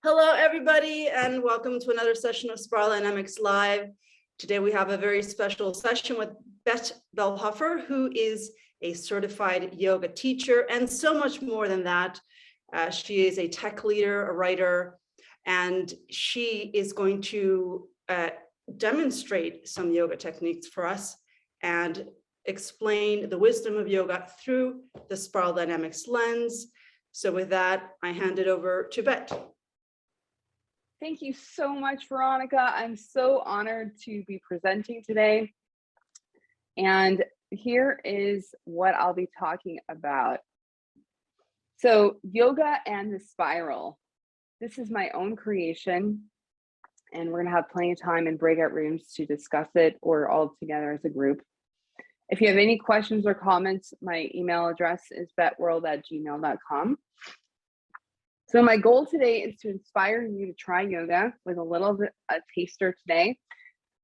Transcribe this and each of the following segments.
Hello, everybody, and welcome to another session of Spiral Dynamics Live. Today, we have a very special session with Bett Bollhoefer, who is a certified yoga teacher, and so much more than that. She is a tech leader, a writer, and she is going to demonstrate some yoga techniques for us and explain the wisdom of yoga through the Spiral Dynamics lens. So with that, I hand it over to Bett. Thank you so much, Veronica. I'm so honored to be presenting today. And here is what I'll be talking about. So yoga and the spiral. This is my own creation, and we're gonna have plenty of time in breakout rooms to discuss it or all together as a group. If you have any questions or comments, my email address is bettworld@gmail.com. So my goal today is to inspire you to try yoga with a little bit a taster today.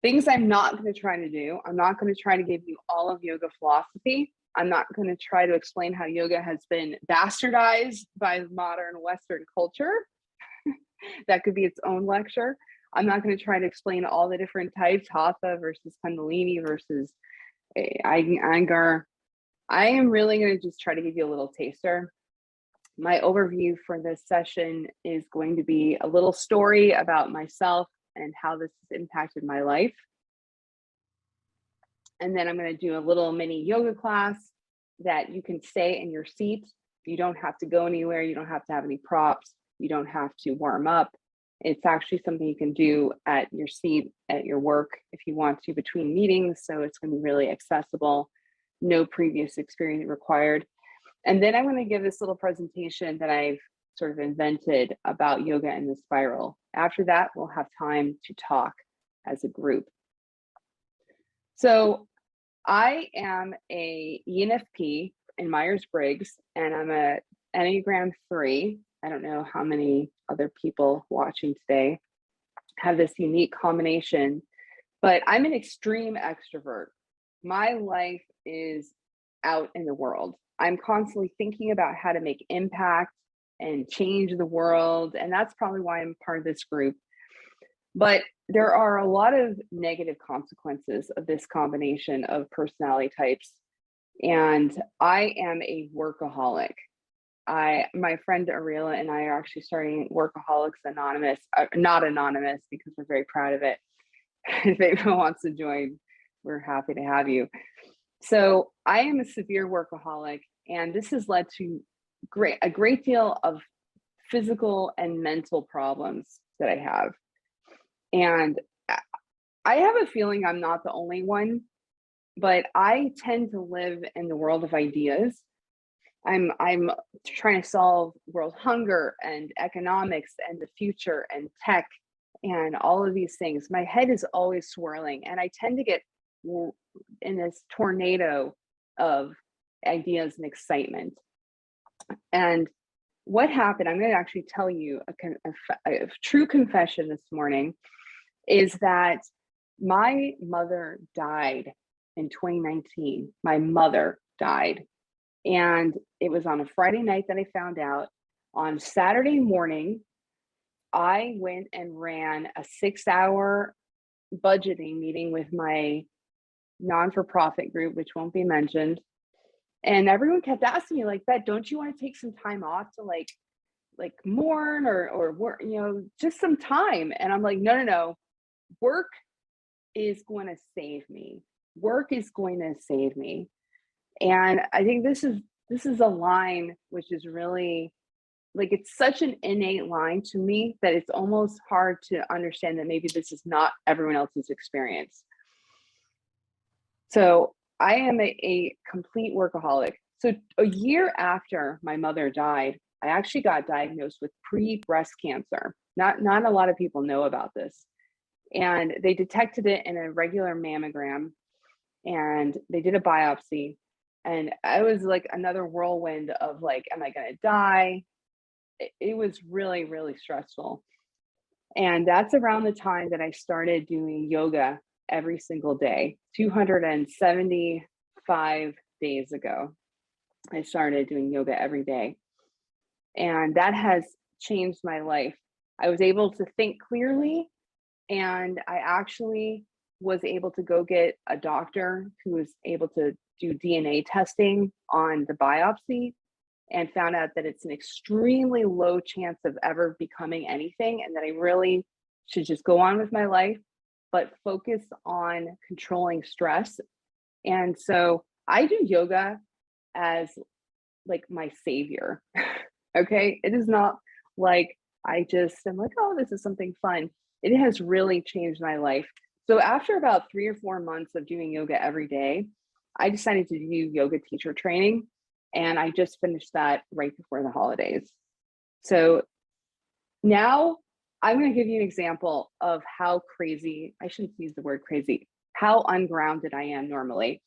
Things I'm not going to try to do. I'm not going to try to give you all of yoga philosophy. I'm not going to try to explain how yoga has been bastardized by modern Western culture. That could be its own lecture. I'm not going to try to explain all the different types, hatha versus kundalini versus Iyengar. I am really going to just try to give you a little taster. My overview for this session is going to be a little story about myself and how this has impacted my life. And then I'm going to do a little mini yoga class that you can stay in your seat. You don't have to go anywhere. You don't have to have any props. You don't have to warm up. It's actually something you can do at your seat, at your work, if you want to, between meetings. So it's going to be really accessible. No previous experience required. And then I'm going to give this little presentation that I've sort of invented about yoga and the spiral. After that, we'll have time to talk as a group. So I am a ENFP in Myers-Briggs, and I'm a Enneagram 3. I don't know how many other people watching today have this unique combination, but I'm an extreme extrovert. My life is out in the world. I'm constantly thinking about how to make impact and change the world. And that's probably why I'm part of this group. But there are a lot of negative consequences of this combination of personality types. And I am a workaholic. My friend Ariela and I are actually starting Workaholics Anonymous, not anonymous because we're very proud of it. If anyone wants to join, we're happy to have you. So I am a severe workaholic, and this has led to a great deal of physical and mental problems that I have. And I have a feeling I'm not the only one, but I tend to live in the world of ideas. I'm trying to solve world hunger and economics and the future and tech and all of these things. My head is always swirling, and I tend to get in this tornado of ideas and excitement. And what happened, I'm going to actually tell you a true confession this morning, is that my mother died in 2019. My mother died. And it was on a Friday night that I found out. On Saturday morning, I went and ran a 6-hour budgeting meeting with my non-for-profit group, which won't be mentioned. And everyone kept asking me, like, Beth, don't you want to take some time off to like mourn or work, just some time? And I'm like, no. Work is going to save me. Work is going to save me. And I think this is a line which is really, like, it's such an innate line to me that it's almost hard to understand that maybe this is not everyone else's experience. So I am a complete workaholic. So a year after my mother died, I actually got diagnosed with pre-breast cancer. Not a lot of people know about this. And they detected it in a regular mammogram, and they did a biopsy. And I was like another whirlwind of like, am I going to die? It was really, really stressful. And that's around the time that I started doing yoga every single day. 275 days ago, I started doing yoga every day. And that has changed my life I was able to think clearly, and I actually was able to go get a doctor who was able to do DNA testing on the biopsy and found out that it's an extremely low chance of ever becoming anything, and that I really should just go on with my life, but focus on controlling stress. And so I do yoga as like my savior. Okay. It is not like I'm like, oh, this is something fun. It has really changed my life. So after about 3 or 4 months of doing yoga every day, I decided to do yoga teacher training. And I just finished that right before the holidays. So now I'm going to give you an example of how crazy, I shouldn't use the word crazy, how ungrounded I am normally,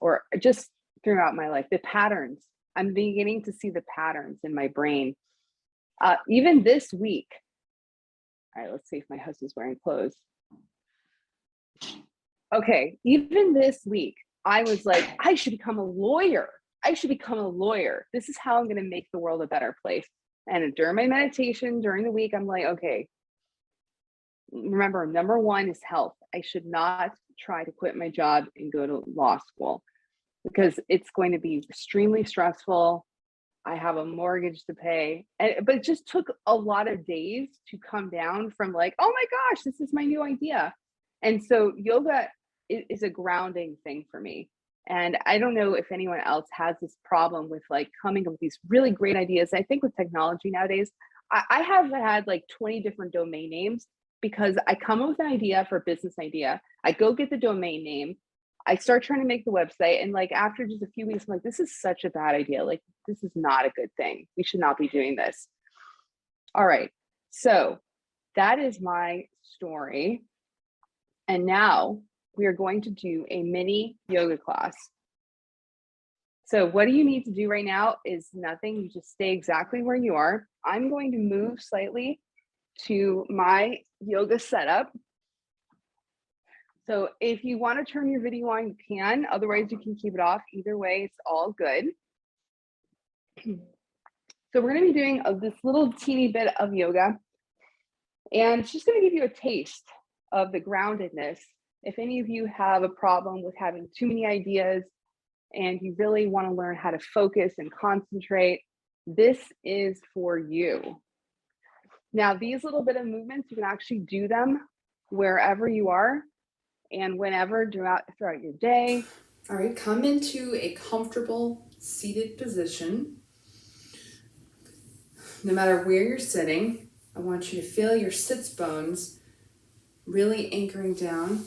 or just throughout my life, the patterns. I'm beginning to see the patterns in my brain. Even this week, all right, let's see if my husband's wearing clothes. Okay, even this week, I was like, I should become a lawyer. I should become a lawyer. This is how I'm going to make the world a better place. And during my meditation, during the week, I'm like, okay, remember, number one is health. I should not try to quit my job and go to law school because it's going to be extremely stressful. I have a mortgage to pay. But it just took a lot of days to come down from like, oh my gosh, this is my new idea. And so yoga is a grounding thing for me. And I don't know if anyone else has this problem with like coming up with these really great ideas. I think with technology nowadays, I have had like 20 different domain names because I come up with an idea for a business idea. I go get the domain name. I start trying to make the website. And like after just a few weeks, I'm like, this is such a bad idea. Like, this is not a good thing. We should not be doing this. All right. So that is my story. And now we are going to do a mini yoga class. So what do you need to do right now is nothing. You just stay exactly where you are. I'm going to move slightly to my yoga setup. So if you want to turn your video on, you can. Otherwise, you can keep it off. Either way, it's all good. So we're going to be doing this little teeny bit of yoga. And it's just going to give you a taste of the groundedness. If any of you have a problem with having too many ideas and you really want to learn how to focus and concentrate, this is for you. Now, these little bit of movements, you can actually do them wherever you are and whenever throughout your day. All right, come into a comfortable seated position. No matter where you're sitting, I want you to feel your sits bones really anchoring down.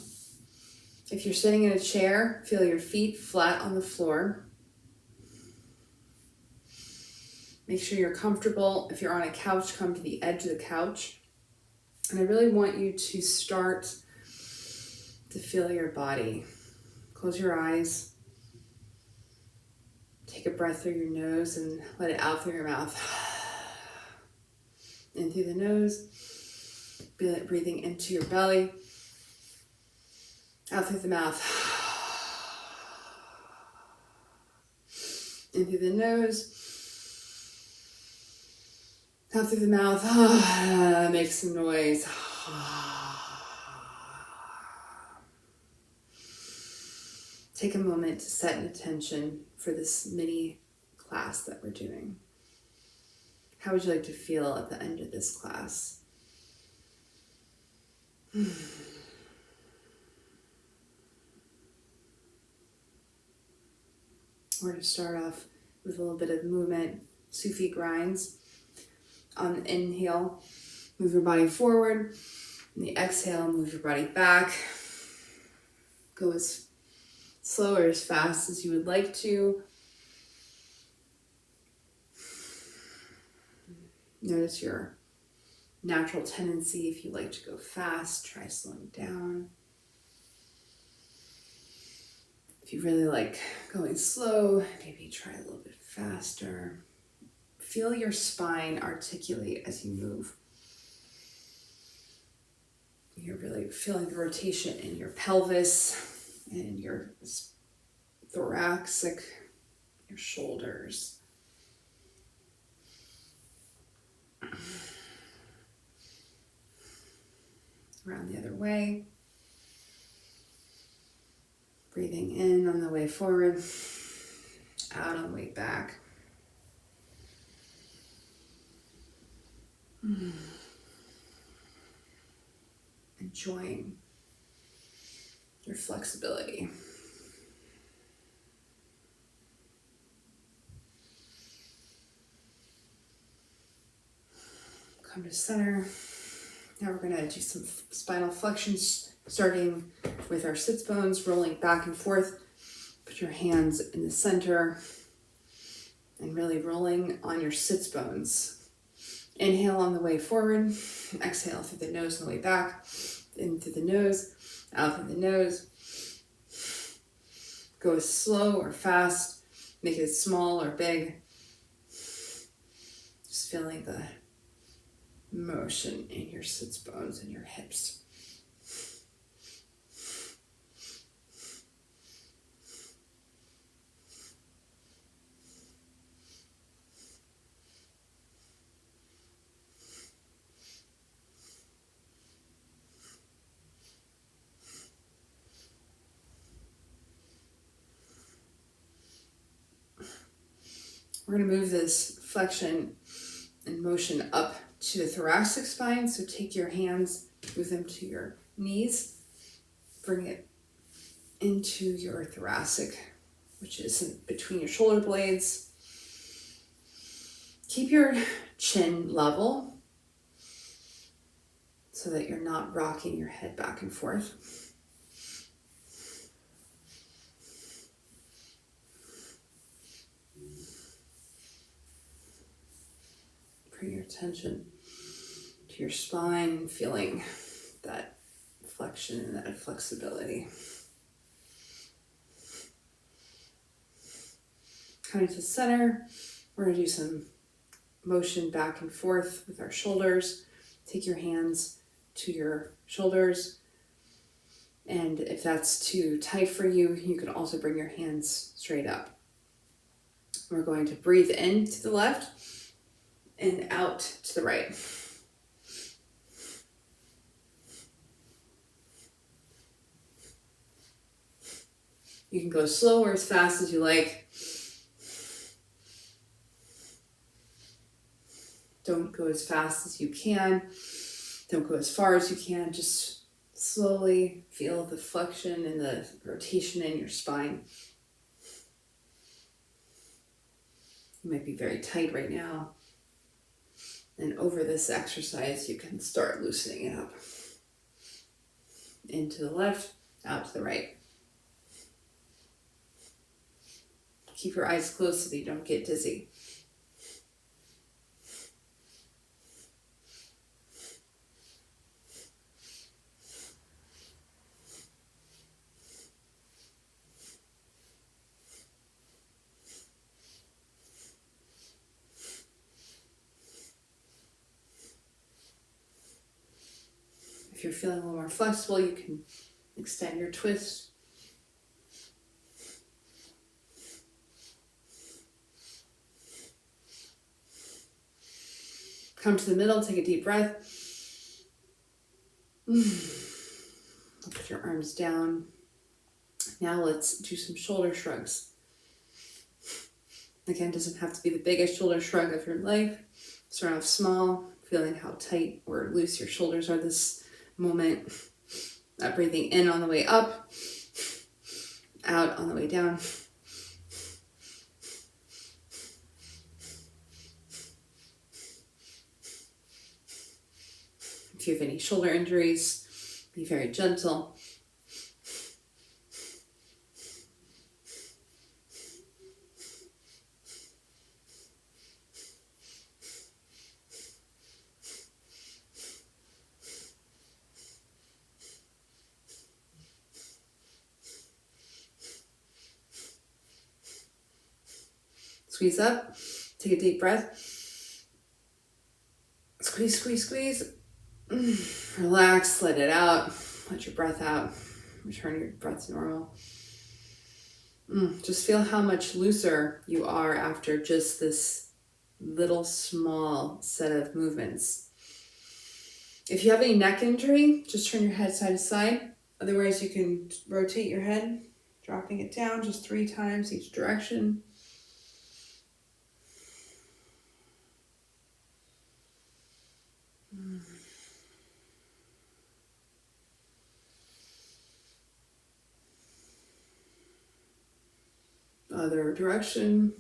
If you're sitting in a chair, feel your feet flat on the floor. Make sure you're comfortable. If you're on a couch, come to the edge of the couch. And I really want you to start to feel your body. Close your eyes. Take a breath through your nose and let it out through your mouth. In through the nose, breathing into your belly, out through the mouth. In through the nose, out through the mouth. Make some noise. Take a moment to set an intention for this mini class that we're doing. How would you like to feel at the end of this class? We're going to start off with a little bit of movement, Sufi grinds. On the inhale, move your body forward. On the exhale, move your body back. Go as slow or as fast as you would like to. Notice your natural tendency. If you like to go fast, try slowing down. If you really like going slow, maybe try a little bit faster. Feel your spine articulate as you move. You're really feeling the rotation in your pelvis and your thoracic, your shoulders. Around the other way. Breathing in on the way forward, out on the way back. Enjoying your flexibility. Come to center. Now we're going to do some spinal flexions, starting with our sits bones, rolling back and forth. Put your hands in the center and really rolling on your sits bones. Inhale on the way forward. Exhale through the nose on the way back. In through the nose, out through the nose. Go slow or fast. Make it small or big. Just feeling the motion in your sits bones and your hips. We're going to move this flexion and motion up to the thoracic spine. So take your hands, move them to your knees, bring it into your thoracic, which is between your shoulder blades. Keep your chin level so that you're not rocking your head back and forth. Bring your attention to your spine, feeling that flexion and that flexibility. Coming to center, we're going to do some motion back and forth with our shoulders. Take your hands to your shoulders. And if that's too tight for you, you can also bring your hands straight up. We're going to breathe in to the left and out to the right. You can go slow or as fast as you like. Don't go as fast as you can. Don't go as far as you can. Just slowly feel the flexion and the rotation in your spine. You might be very tight right now. And over this exercise, you can start loosening it up. Into the left, out to the right. Keep your eyes closed so that you don't get dizzy. If you're feeling a little more flexible, you can extend your twist. Come to the middle, take a deep breath. Put your arms down. Now let's do some shoulder shrugs. Again, doesn't have to be the biggest shoulder shrug of your life. Start off small, feeling how tight or loose your shoulders are this moment. Breathing in on the way up, out on the way down. If you have any shoulder injuries, be very gentle. Squeeze up, take a deep breath. Squeeze, squeeze, squeeze. Relax, let it out. Let your breath out. Return your breath to normal. Just feel how much looser you are after just this little small set of movements. If you have any neck injury, just turn your head side to side. Otherwise, you can rotate your head, dropping it down just 3 times each direction. Other direction.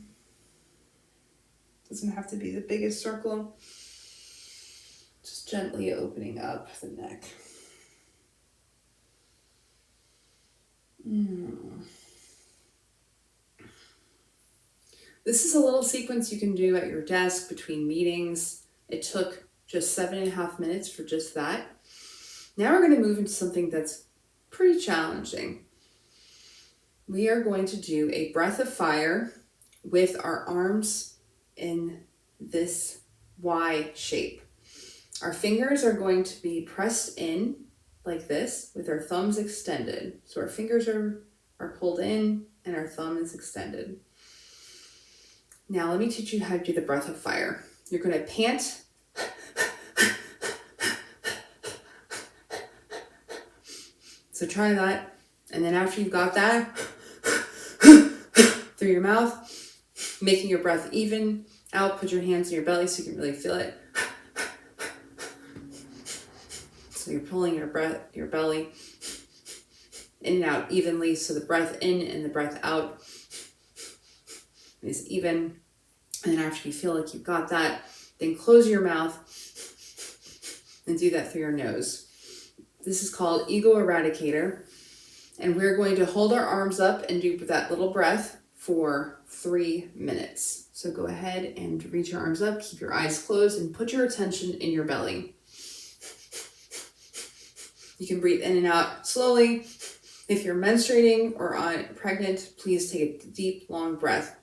Doesn't have to be the biggest circle. Just gently opening up the neck. This is a little sequence you can do at your desk between meetings. It took just 7.5 minutes for just that. Now we're going to move into something that's pretty challenging. We are going to do a breath of fire with our arms in this Y shape. Our fingers are going to be pressed in like this with our thumbs extended. So our fingers are pulled in and our thumb is extended. Now let me teach you how to do the breath of fire. You're going to pant. So try that. And then after you've got that, through your mouth, making your breath even out, put your hands in your belly so you can really feel it. So you're pulling your belly in and out evenly. So the breath in and the breath out is even. And then after you feel like you've got that, then close your mouth and do that through your nose. This is called Ego Eradicator. And we're going to hold our arms up and do that little breath for 3 minutes. So go ahead and reach your arms up, keep your eyes closed, and put your attention in your belly. You can breathe in and out slowly. If you're menstruating or pregnant, please take a deep, long breath.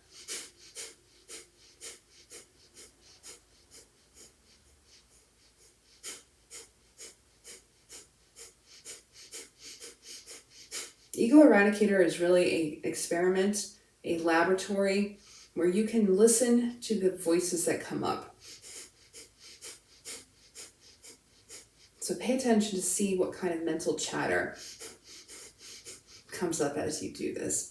Ego Eradicator is really an experiment, a laboratory where you can listen to the voices that come up. So pay attention to see what kind of mental chatter comes up as you do this.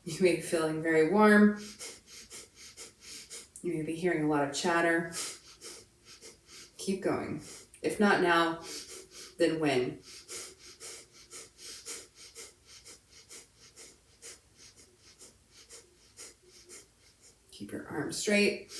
You may be feeling very warm. You may be hearing a lot of chatter. Keep going. If not now, then when? Keep your arms straight.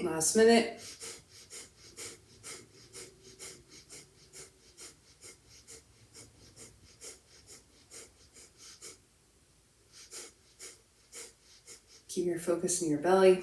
Last minute. Keep your focus in your belly.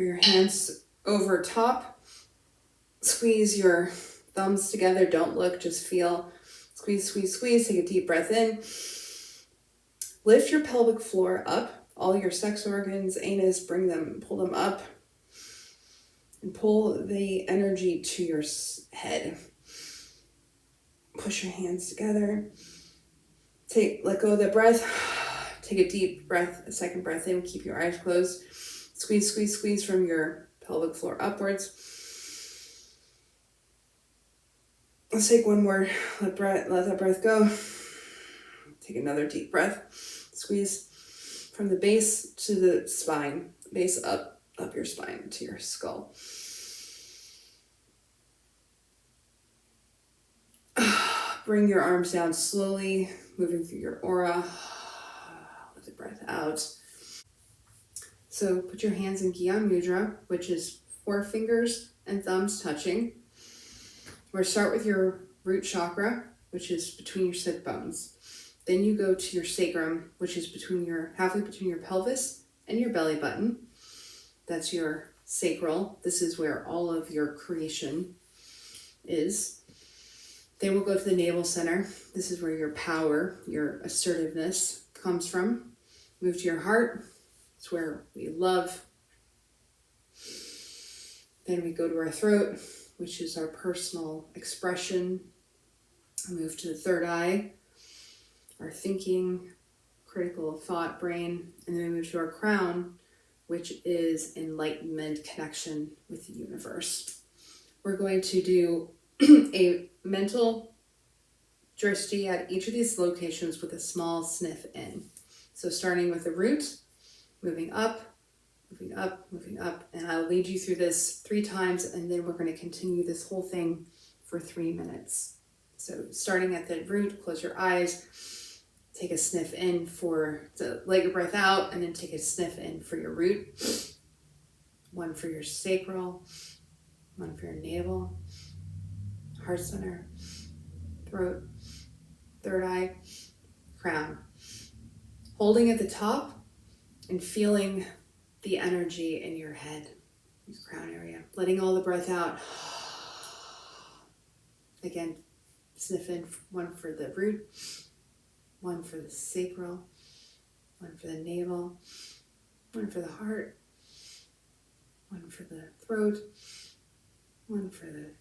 Bring your hands over top. Squeeze your thumbs together. Don't look, just feel. Squeeze, squeeze, squeeze. Take a deep breath in. Lift your pelvic floor up. All your sex organs, anus, pull them up. And pull the energy to your head. Push your hands together. Let go of the breath. Take a deep breath, a second breath in. Keep your eyes closed. Squeeze, squeeze, squeeze from your pelvic floor upwards. Let's take one more. Let that breath go. Take another deep breath. Squeeze from the base to the spine. Base up your spine to your skull. Bring your arms down slowly, moving through your aura. Let the breath out. So put your hands in Gyan Mudra, which is 4 fingers and thumbs touching. We're going to start with your root chakra, which is between your sit bones. Then you go to your sacrum, which is halfway between your pelvis and your belly button. That's your sacral. This is where all of your creation is. Then we'll go to the navel center. This is where your power, your assertiveness comes from. Move to your heart. It's where we love. Then we go to our throat, which is our personal expression. Move to the third eye, our thinking, critical thought brain. And then we move to our crown, which is enlightenment, connection with the universe. We're going to do a mental drishti at each of these locations with a small sniff in. So starting with the root, moving up, moving up, moving up. And I'll lead you through this 3 times, and then we're going to continue this whole thing for 3 minutes. So starting at the root, close your eyes, take a sniff in let your breath out, and then take a sniff in for your root. 1 for your sacral, 1 for your navel, heart center, throat, third eye, crown. Holding at the top and feeling the energy in your head, your crown area. Letting all the breath out. Again, sniff in 1 for the root, 1 for the sacral, 1 for the navel, 1 for the heart, 1 for the throat, 1 for the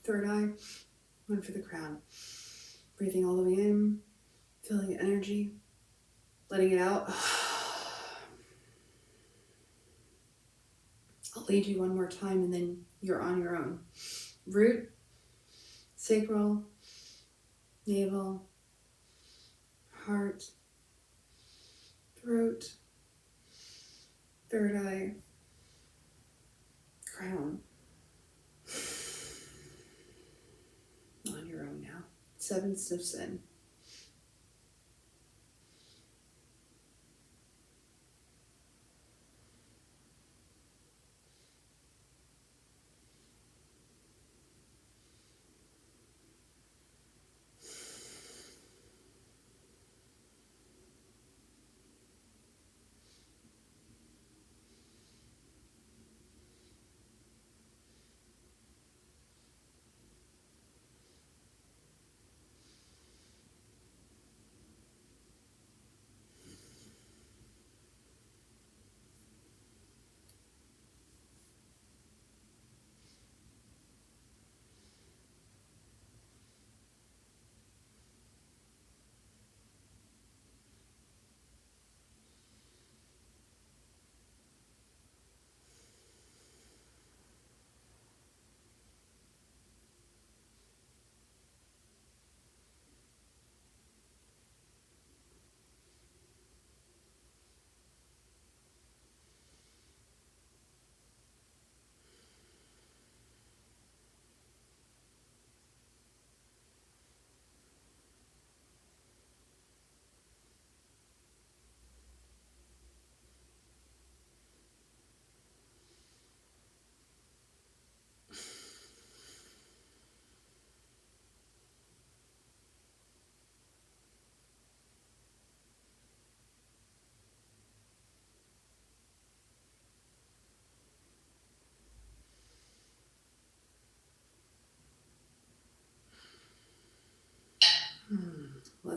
third eye, 1 for the crown. Breathing all the way in, feeling the energy, letting it out. I'll lead you 1 more time, and then you're on your own. Root, sacral, navel, heart, throat, third eye, crown. On your own now. 7 sniffs in.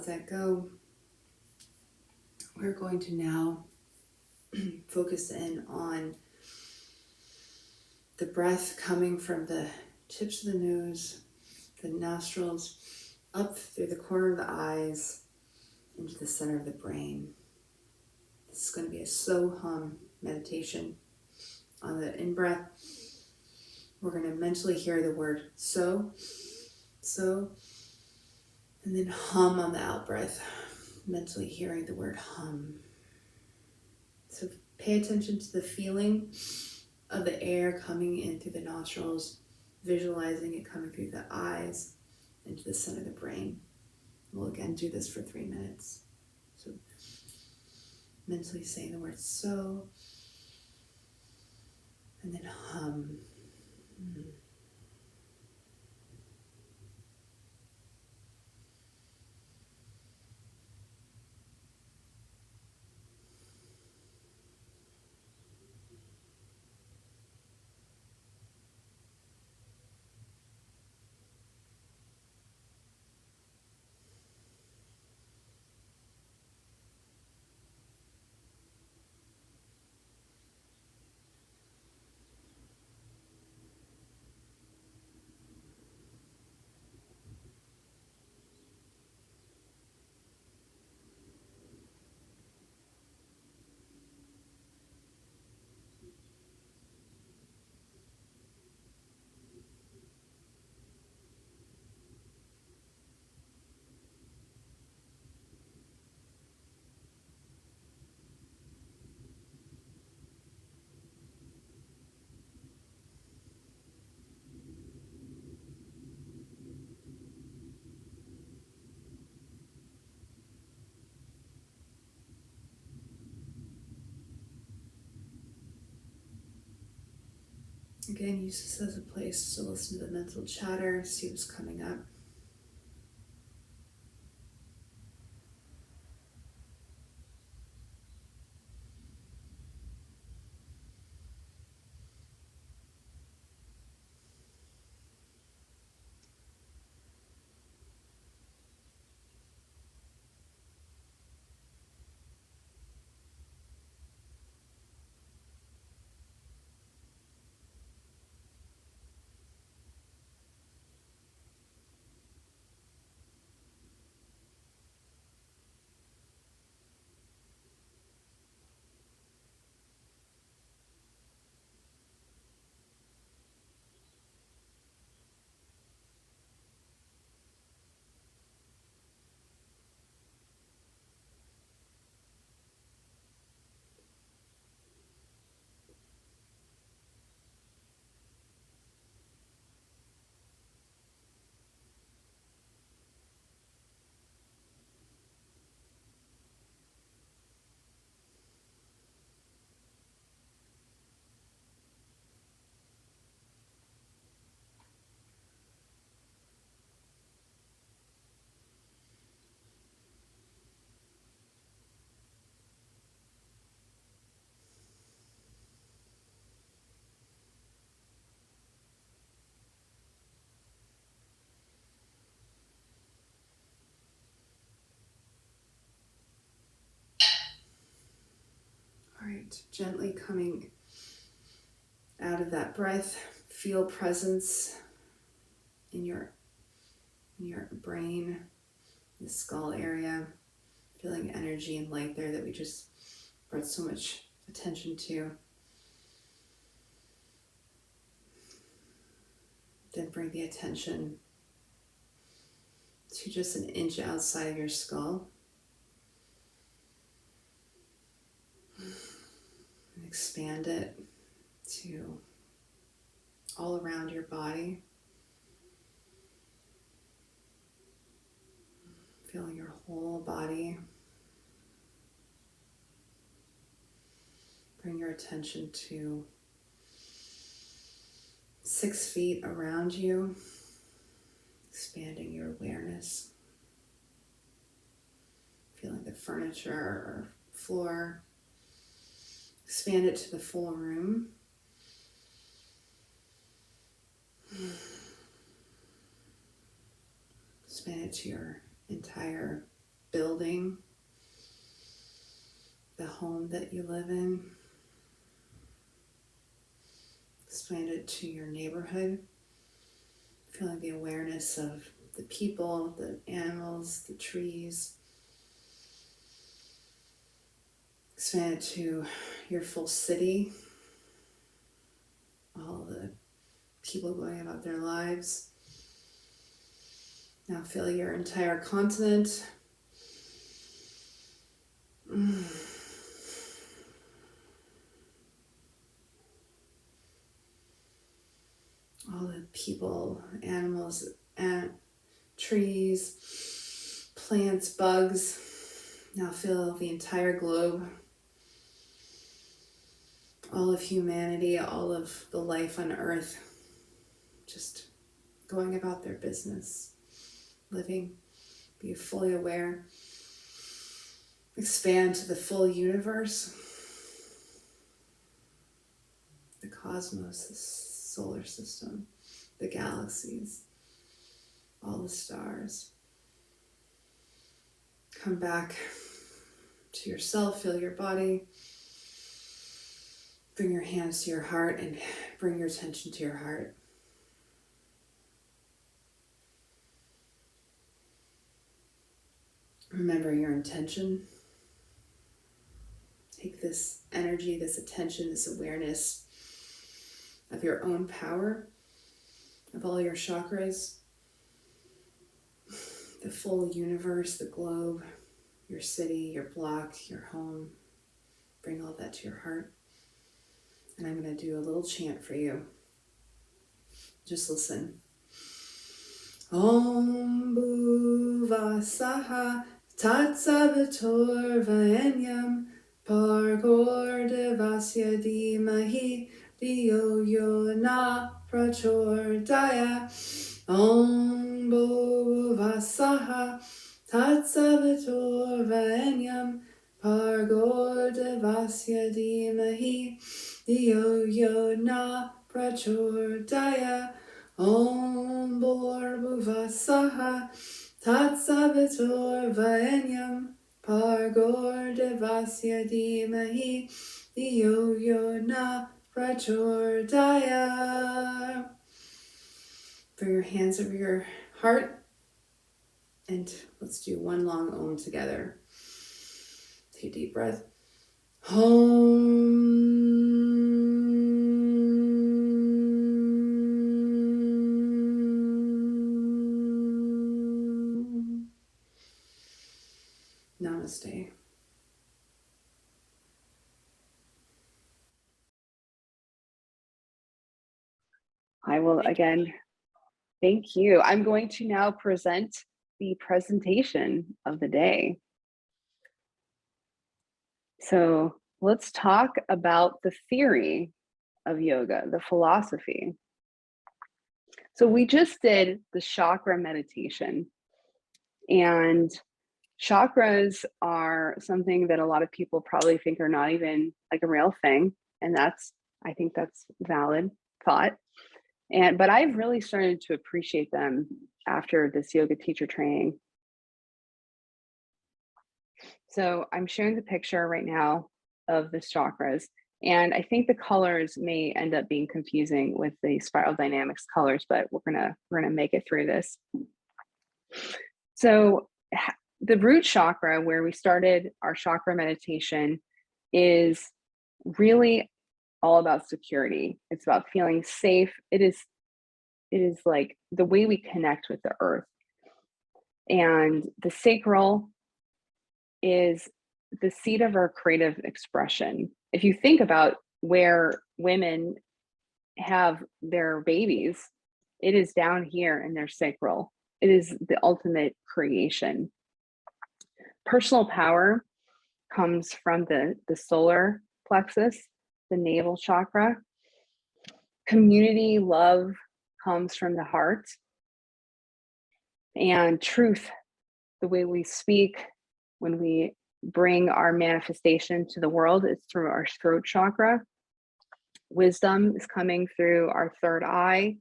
let that go. We're going to now focus in on the breath coming from the tips of the nose, the nostrils, up through the corner of the eyes, into the center of the brain. This is going to be a slow hum meditation. On the in-breath, we're going to mentally hear the word so, and then hum on the out-breath, mentally hearing the word hum. So pay attention to the feeling of the air coming in through the nostrils, visualizing it coming through the eyes into the center of the brain. We'll again do this for 3 minutes. So mentally saying the word so, and then hum. Again, use this as a place to listen to the mental chatter, see what's coming up. All right, gently coming out of that breath, feel presence in your brain, the skull area, feeling energy and light there that we just brought so much attention to. Then bring the attention to just an inch outside of your skull. And expand it to all around your body. Feeling your whole body. Bring your attention to 6 feet around you, expanding your awareness. Feeling the furniture or floor. Expand it to the full room. Expand it to your entire building, the home that you live in. Expand it to your neighborhood. Feeling the awareness of the people, the animals, the trees. Expand it to your full city. All the people going about their lives. Now feel your entire continent. All the people, animals, and trees, plants, bugs. Now feel the entire globe. All of humanity, all of the life on earth, just going about their business, living, be fully aware. Expand to the full universe, the cosmos, the solar system, the galaxies, all the stars. Come back to yourself, feel your body. Bring your hands to your heart and bring your attention to your heart. Remember your intention. Take this energy, this attention, this awareness of your own power, of all your chakras, the full universe, the globe, your city, your block, your home. Bring all that to your heart. And I'm going to do a little chant for you. Just listen. Om Bhuvasaha Tatsavitur Vaenyam Pargor Devasya Dhimahi Dhiyo Yo Na Prachodaya. Om Bhuvasaha Tatsavitur Vaenyam Pargor Devasya Dhimahi Dhiyo Yo Na Prachodaya. Om Bhuvasaha Tatsavitur Vaenyam Pargor Devasya Dhimahi Dhiyo Yo Na Prachodaya. Bring your hands over your heart and let's do one long Om together. Take a deep breath. Namaste. I will again, thank you. I'm going to now present the presentation of the day. So let's talk about the theory of yoga, the philosophy. So we just did the chakra meditation, and chakras are something that a lot of people probably think are not even like a real thing. And I think that's valid thought. But I've really started to appreciate them after this yoga teacher training. So I'm showing the picture right now of the chakras, and I think the colors may end up being confusing with the spiral dynamics colors, but we're gonna make it through this. So the root chakra, where we started our chakra meditation, is really all about security. It's about feeling safe. It is like the way we connect with the earth. And the sacral is the seat of our creative expression. If you think about where women have their babies, it is down here in their sacral. It is the ultimate creation. Personal power comes from the solar plexus, the navel chakra. Community love comes from the heart. And truth, the way we speak, when we bring our manifestation to the world, is through our throat chakra. Wisdom is coming through our third eye.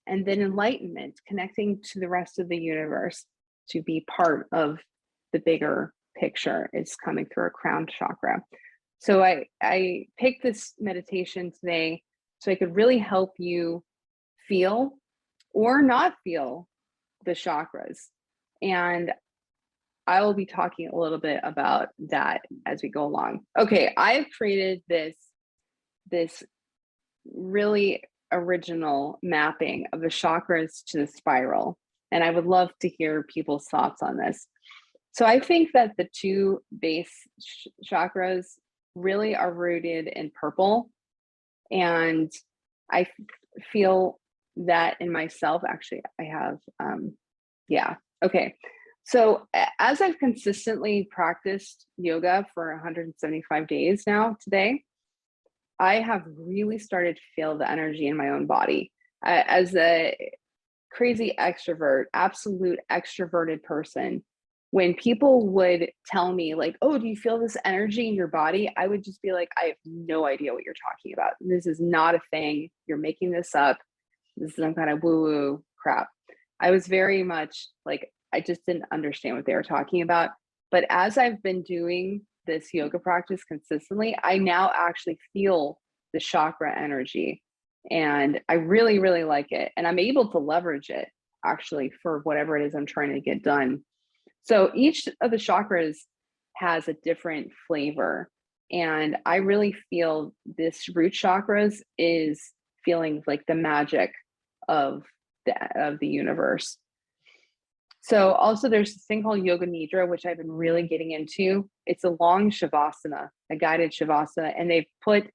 And then enlightenment, connecting to the rest of the universe, to be part of the bigger picture is coming through our crown chakra. So I picked this meditation today so I could really help you feel or not feel the chakras. And I will be talking a little bit about that as we go along. Okay, I've created this really original mapping of the chakras to the spiral, and I would love to hear people's thoughts on this. So I think that the two base chakras really are rooted in purple, and I feel that in myself. Actually, I have, okay. So as I've consistently practiced yoga for 175 days now today, I have really started to feel the energy in my own body. As a crazy extrovert, absolute extroverted person, when people would tell me like, oh, do you feel this energy in your body? I would just be like, I have no idea what you're talking about. This is not a thing. You're making this up. This is some kind of woo-woo crap. I was very much like, I just didn't understand what they were talking about. But as I've been doing this yoga practice consistently, I now actually feel the chakra energy, and I really, really like it. And I'm able to leverage it actually for whatever it is I'm trying to get done. So each of the chakras has a different flavor. And I really feel this root chakras is feeling like the magic of the universe. So also there's this thing called Yoga Nidra, which I've been really getting into. It's a long Shavasana, a guided Shavasana, and they've put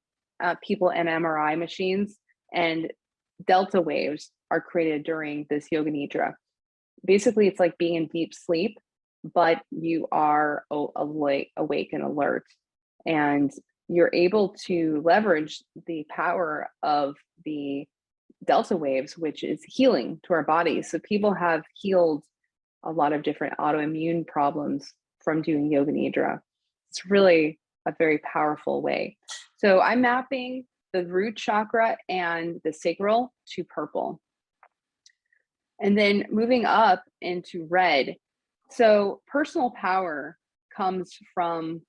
people in MRI machines, and delta waves are created during this Yoga Nidra. Basically, it's like being in deep sleep, but you are awake and alert, and you're able to leverage the power of the delta waves, which is healing to our bodies. So people have healed a lot of different autoimmune problems from doing Yoga Nidra. It's really a very powerful way. So I'm mapping the root chakra and the sacral to purple. And then moving up into red. So personal power comes from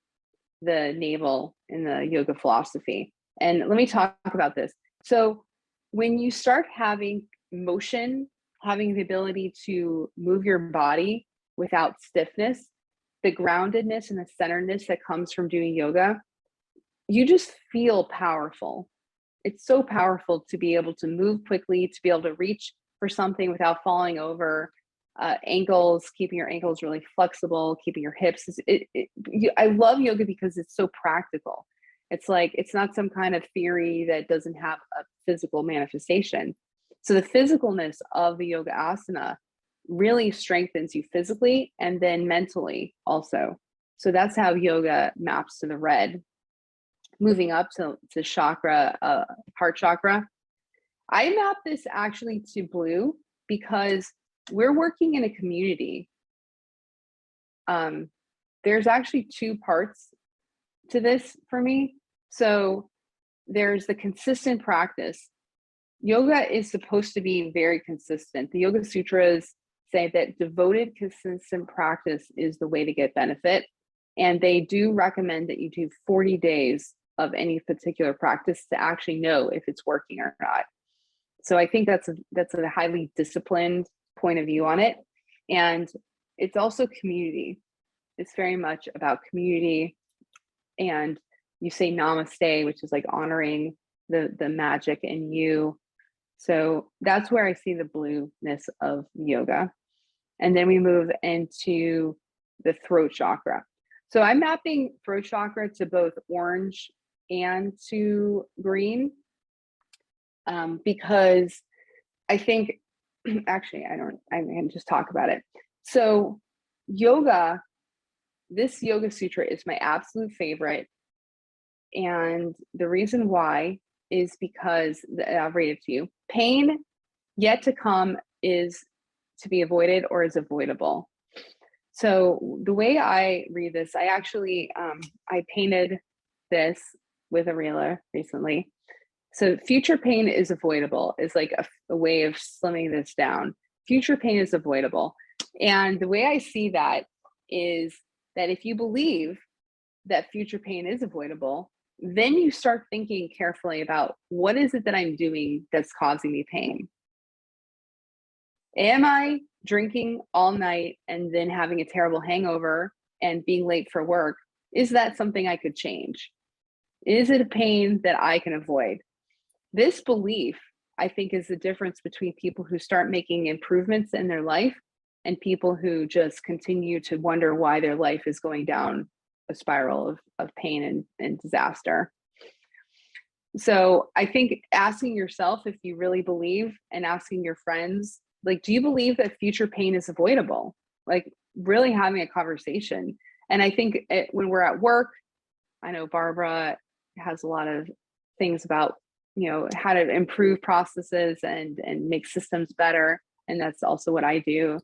the navel in the yoga philosophy. And let me talk about this. So when you start having motion, having the ability to move your body without stiffness, the groundedness and the centeredness that comes from doing yoga, you just feel powerful. It's so powerful to be able to move quickly, to be able to reach for something without falling over. Ankles, keeping your ankles really flexible, keeping your hips. I love yoga because it's so practical. It's like, it's not some kind of theory that doesn't have a physical manifestation. So the physicalness of the yoga asana really strengthens you physically and then mentally also. So that's how yoga maps to the red. Moving up to chakra, heart chakra. I map this actually to blue because we're working in a community. There's actually two parts to this for me. So there's the consistent practice. Yoga is supposed to be very consistent. The Yoga Sutras say that devoted, consistent practice is the way to get benefit. And they do recommend that you do 40 days of any particular practice to actually know if it's working or not. So I think that's a highly disciplined point of view on it. And it's also community. It's very much about community. And you say namaste, which is like honoring the magic in you. So that's where I see the blueness of yoga. And then we move into the throat chakra. So I'm mapping throat chakra to both orange and to green, because I think, actually, I can just talk about it. So yoga, this Yoga Sutra is my absolute favorite. And the reason why is because, I'll read it to you. Pain yet to come is to be avoided or is avoidable. So the way I read this, I actually, I painted this with a reeler recently. So future pain is avoidable is like a way of slimming this down. Future pain is avoidable. And the way I see that is that if you believe that future pain is avoidable, then you start thinking carefully about what is it that I'm doing that's causing me pain? Am I drinking all night and then having a terrible hangover and being late for work? Is that something I could change? Is it a pain that I can avoid? This belief, I think, is the difference between people who start making improvements in their life and people who just continue to wonder why their life is going down a spiral of pain and disaster. So I think asking yourself if you really believe, and asking your friends, like, do you believe that future pain is avoidable? Like, really having a conversation. And I think when we're at work, I know Barbara has a lot of things about, how to improve processes and make systems better. And that's also what I do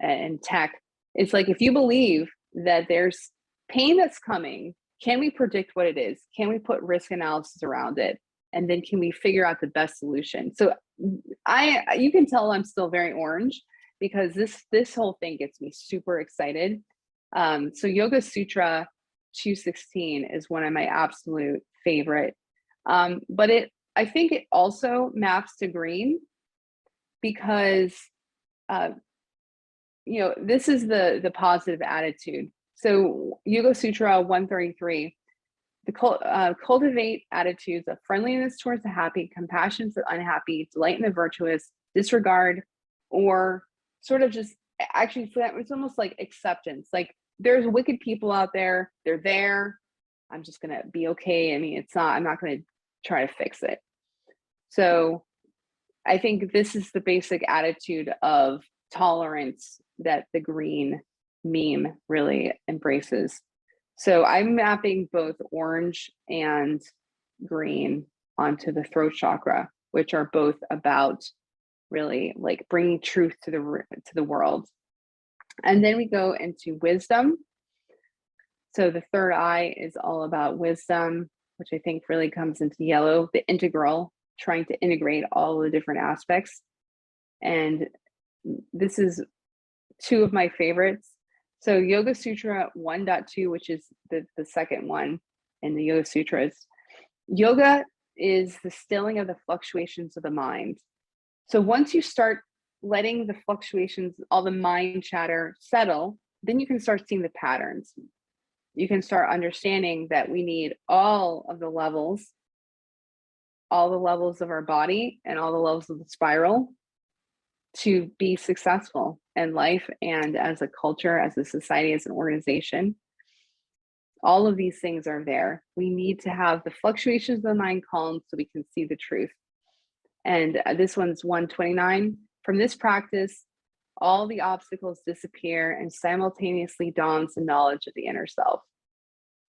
in tech. It's like, if you believe that there's pain that's coming, can we predict what it is? Can we put risk analysis around it? And then can we figure out the best solution? So you can tell I'm still very orange, because this whole thing gets me super excited. So Yoga Sutra 216 is one of my absolute favorite. But I think it also maps to green, because this is the positive attitude. So Yoga Sutra 133, cultivate attitudes of friendliness towards the happy, compassion for the unhappy, delight in the virtuous, disregard, or sort of just actually, it's almost like acceptance. Like, there's wicked people out there. They're there. I'm just going to be okay. I mean, I'm not going to try to fix it. So I think this is the basic attitude of tolerance that the green meme really embraces. So I'm mapping both orange and green onto the throat chakra, which are both about really like bringing truth to the world. And then we go into wisdom. So the third eye is all about wisdom, which I think really comes into yellow, the integral, trying to integrate all the different aspects. And this is two of my favorites. So Yoga Sutra 1.2, which is the second one in the Yoga Sutras. Yoga is the stilling of the fluctuations of the mind. So once you start letting the fluctuations, all the mind chatter settle, then you can start seeing the patterns. You can start understanding that we need all the levels of our body and all the levels of the spiral to be successful in life and as a culture, as a society, as an organization. All of these things are there. We need to have the fluctuations of the mind calm so we can see the truth. And this one's 129. From this practice, all the obstacles disappear and simultaneously dawns the knowledge of the inner self.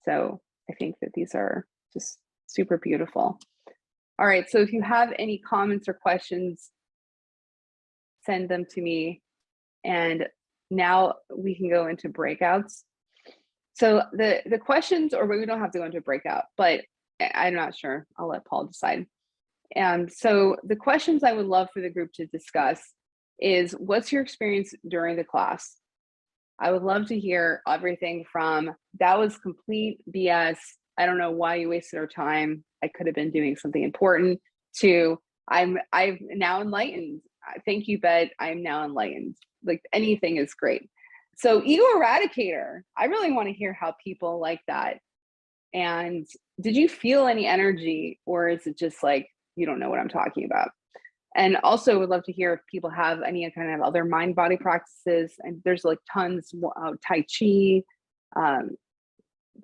So I think that these are just super beautiful. All right, so if you have any comments or questions, send them to me. And now we can go into breakouts. So the questions, or we don't have to go into breakout, but I'm not sure. I'll let Paul decide. So the questions I would love for the group to discuss is, what's your experience during the class? I would love to hear everything from, that was complete BS, I don't know why you wasted our time, I could have been doing something important, to I'm now enlightened. Thank you, Bett, I'm now enlightened. Like, anything is great. So ego eradicator, I really want to hear how people like that. And did you feel any energy, or is it just like, you don't know what I'm talking about? And also would love to hear if people have any kind of other mind body practices. And there's like tons, Tai Chi,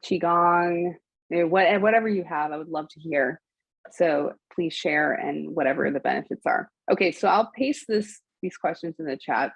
Qigong, whatever you have, I would love to hear. So please share, and whatever the benefits are. Okay, so I'll paste these questions in the chat.